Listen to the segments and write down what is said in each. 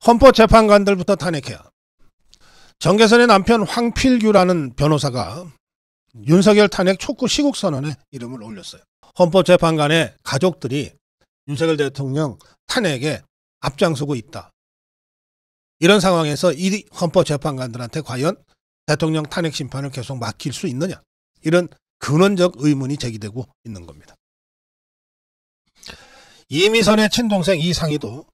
헌법재판관들부터 탄핵해야. 정계선의 남편 황필규라는 변호사가 윤석열 탄핵 촉구 시국선언에 이름을 올렸어요. 헌법재판관의 가족들이 윤석열 대통령 탄핵에 앞장서고 있다. 이런 상황에서 이 헌법재판관들한테 과연 대통령 탄핵 심판을 계속 맡길 수 있느냐. 이런 근원적 의문이 제기되고 있는 겁니다. 이미선의 친동생 이상희도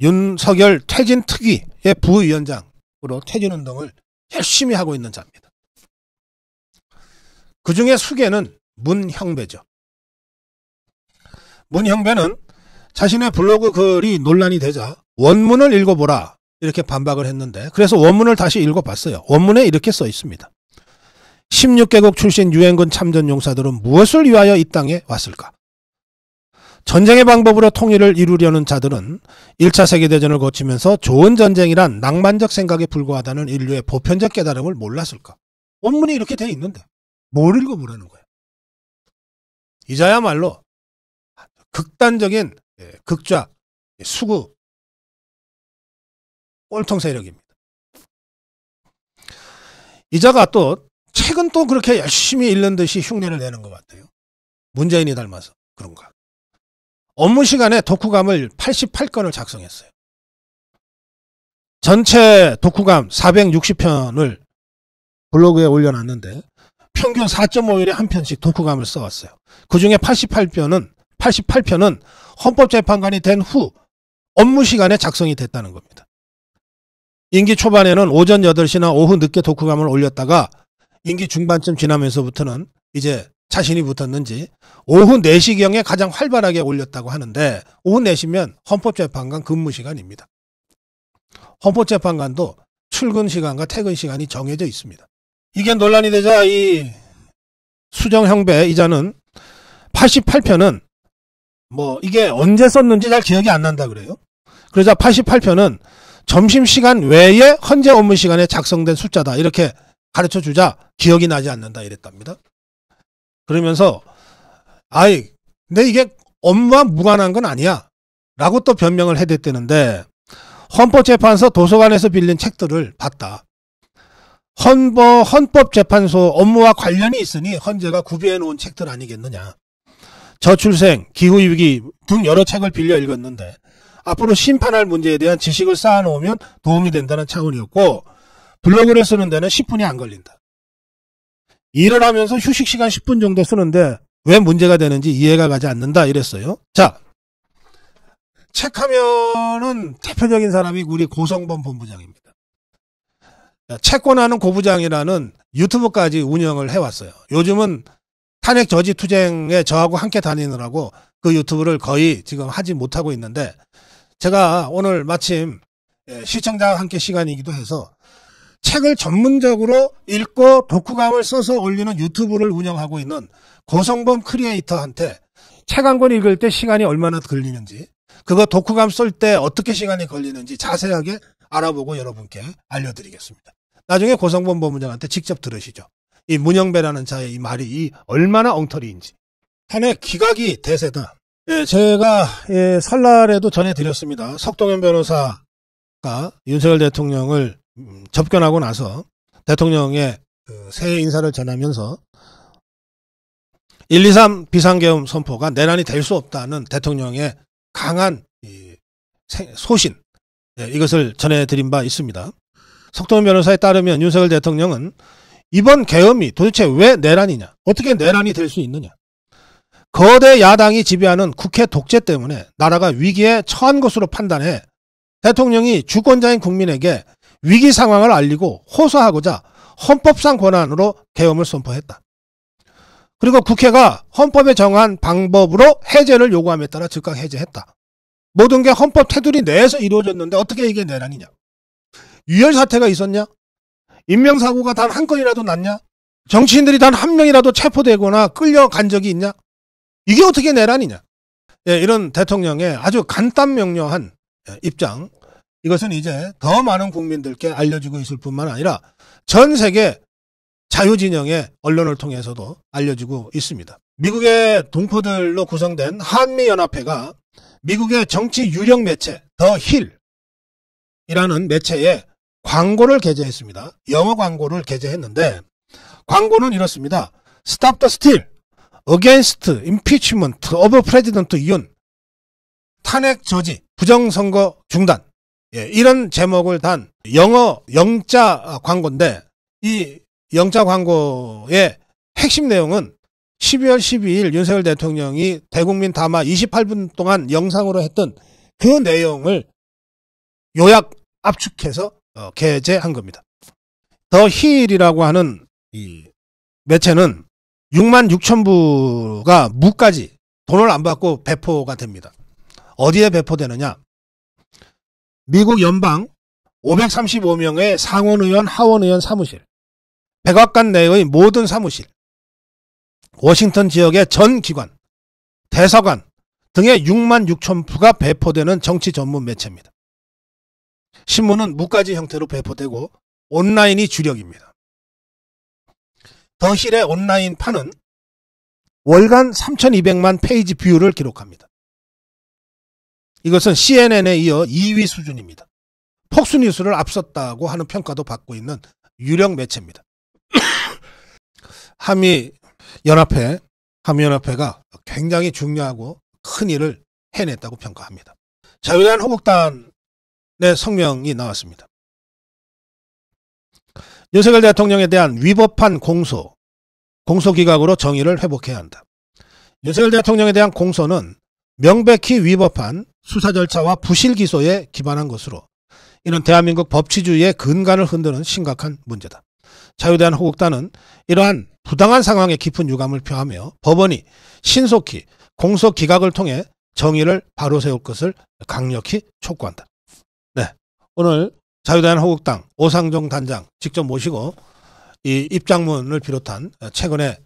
윤석열 퇴진 특위의 부위원장으로 퇴진운동을 열심히 하고 있는 자입니다. 그 중에 수계는 문형배죠. 문형배는 자신의 블로그 글이 논란이 되자 원문을 읽어보라 이렇게 반박을 했는데, 그래서 원문을 다시 읽어봤어요. 원문에 이렇게 써 있습니다. 16개국 출신 유엔군 참전용사들은 무엇을 위하여 이 땅에 왔을까? 전쟁의 방법으로 통일을 이루려는 자들은 1차 세계대전을 거치면서 좋은 전쟁이란 낭만적 생각에 불과하다는 인류의 보편적 깨달음을 몰랐을까? 원문이 이렇게 돼 있는데 뭘 읽어보라는 거야? 이자야말로 극단적인 극좌, 수구, 꼴통 세력입니다. 이자가 또 책은 또 그렇게 열심히 읽는 듯이 흉내를 내는 것 같아요. 문재인이 닮아서 그런가. 업무 시간에 독후감을 88건을 작성했어요. 전체 독후감 460편을 블로그에 올려놨는데 평균 4.5일에 한 편씩 독후감을 써왔어요. 그 중에 88편은 헌법재판관이 된 후 업무 시간에 작성이 됐다는 겁니다. 임기 초반에는 오전 8시나 오후 늦게 독후감을 올렸다가 임기 중반쯤 지나면서부터는 이제 자신이 붙었는지 오후 4시경에 가장 활발하게 올렸다고 하는데, 오후 4시면 헌법재판관 근무 시간입니다. 헌법재판관도 출근 시간과 퇴근 시간이 정해져 있습니다. 이게 논란이 되자 이 수정형배 이자는 88편은 이게 언제 썼는지 잘 기억이 안 난다 그래요. 그러자 88편은 점심시간 외에 헌재 업무 시간에 작성된 숫자다 이렇게 가르쳐 주자 기억이 나지 않는다 이랬답니다. 그러면서 근데 이게 업무와 무관한 건 아니야 라고 또 변명을 해댔다는데, 헌법재판소 도서관에서 빌린 책들을 봤다. 헌법재판소 업무와 관련이 있으니 헌재가 구비해 놓은 책들 아니겠느냐. 저출생, 기후위기 등 여러 책을 빌려 읽었는데 앞으로 심판할 문제에 대한 지식을 쌓아놓으면 도움이 된다는 차원이었고, 블로그를 쓰는 데는 10분이 안 걸린다. 일을 하면서 휴식시간 10분 정도 쓰는데 왜 문제가 되는지 이해가 가지 않는다 이랬어요. 자, 책하면은 대표적인 사람이 우리 고성범 본부장입니다. 채권하는 고부장이라는 유튜브까지 운영을 해왔어요. 요즘은 탄핵 저지 투쟁에 저하고 함께 다니느라고 그 유튜브를 거의 지금 하지 못하고 있는데, 제가 오늘 마침 시청자와 함께 시간이기도 해서 책을 전문적으로 읽고 독후감을 써서 올리는 유튜브를 운영하고 있는 고성범 크리에이터한테 책 한 권 읽을 때 시간이 얼마나 걸리는지, 그거 독후감 쓸 때 어떻게 시간이 걸리는지 자세하게 알아보고 여러분께 알려드리겠습니다. 나중에 고성범 본부장한테 직접 들으시죠. 이 문형배라는 자의 이 말이 얼마나 엉터리인지. 탄핵 기각이 대세다. 제가 설날에도 전해드렸습니다. 석동현 변호사가 윤석열 대통령을 접견하고 나서 대통령의 새해 인사를 전하면서 123 비상계엄 선포가 내란이 될 수 없다는 대통령의 강한 소신, 이것을 전해드린 바 있습니다. 석동현 변호사에 따르면 윤석열 대통령은 이번 계엄이 도대체 왜 내란이냐, 어떻게 내란이 될 수 있느냐, 거대 야당이 지배하는 국회 독재 때문에 나라가 위기에 처한 것으로 판단해 대통령이 주권자인 국민에게 위기 상황을 알리고 호소하고자 헌법상 권한으로 계엄을 선포했다. 그리고 국회가 헌법에 정한 방법으로 해제를 요구함에 따라 즉각 해제했다. 모든 게 헌법 테두리 내에서 이루어졌는데 어떻게 이게 내란이냐? 유혈 사태가 있었냐? 인명사고가 단 한 건이라도 났냐? 정치인들이 단 한 명이라도 체포되거나 끌려간 적이 있냐? 이게 어떻게 내란이냐? 이런 대통령의 아주 간단명료한 입장, 이것은 이제 더 많은 국민들께 알려지고 있을 뿐만 아니라 전 세계 자유진영의 언론을 통해서도 알려지고 있습니다. 미국의 동포들로 구성된 한미연합회가 미국의 정치 유력 매체 더 힐, 이라는 매체에 광고를 게재했습니다. 영어 광고를 게재했는데 광고는 이렇습니다. Stop the steal. Against impeachment of President Yoon. 탄핵 저지, 부정선거 중단. 이런 제목을 단 영어 영자 광고인데 이 영자 광고의 핵심 내용은 12월 12일 윤석열 대통령이 대국민 담화 28분 동안 영상으로 했던 그 내용을 요약 압축해서 게재한 겁니다. 더 힐이라고 하는 이 매체는 6만 6천 부가 무까지 돈을 안 받고 배포가 됩니다. 어디에 배포되느냐? 미국 연방 535명의 상원의원, 하원의원 사무실, 백악관 내의 모든 사무실, 워싱턴 지역의 전 기관, 대사관 등의 6만 6천 부가 배포되는 정치 전문 매체입니다. 신문은 무까지 형태로 배포되고 온라인이 주력입니다. 더 힐의 온라인판은 월간 3,200만 페이지 뷰를 기록합니다. 이것은 CNN에 이어 2위 수준입니다. 폭스뉴스를 앞섰다고 하는 평가도 받고 있는 유력 매체입니다. 한미연합회가 굉장히 중요하고 큰 일을 해냈다고 평가합니다. 자유한국당의 성명이 나왔습니다. 윤석열 대통령에 대한 위법한 공소기각으로 정의를 회복해야 한다. 윤석열 대통령에 대한 공소는 명백히 위법한 수사 절차와 부실 기소에 기반한 것으로 이는 대한민국 법치주의의 근간을 흔드는 심각한 문제다. 자유대한민국당은 이러한 부당한 상황에 깊은 유감을 표하며 법원이 신속히 공소기각을 통해 정의를 바로 세울 것을 강력히 촉구한다. 네, 오늘 자유대한민국당 오상종 단장 직접 모시고 이 입장문을 비롯한 최근의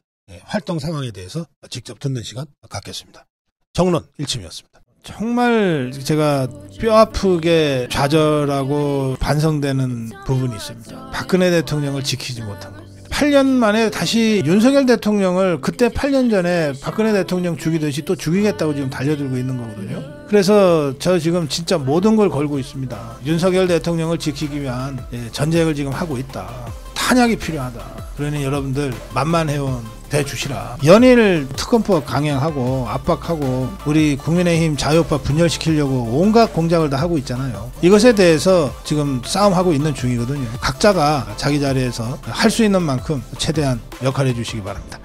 활동 상황에 대해서 직접 듣는 시간 갖겠습니다. 정론 1침이었습니다. 정말 제가 뼈아프게 좌절하고 반성되는 부분이 있습니다. 박근혜 대통령을 지키지 못한 겁니다. 8년 만에 다시 윤석열 대통령을 그때 8년 전에 박근혜 대통령 죽이듯이 또 죽이겠다고 지금 달려들고 있는 거거든요. 그래서 저 지금 진짜 모든 걸 걸고 있습니다. 윤석열 대통령을 지키기 위한 전쟁을 지금 하고 있다. 탄약이 필요하다. 그러니 여러분들 만만해온 대주시라. 연일 특검법 강행하고 압박하고 우리 국민의힘 자유파 분열시키려고 온갖 공작을 다 하고 있잖아요. 이것에 대해서 지금 싸움하고 있는 중이거든요. 각자가 자기 자리에서 할 수 있는 만큼 최대한 역할해 주시기 바랍니다.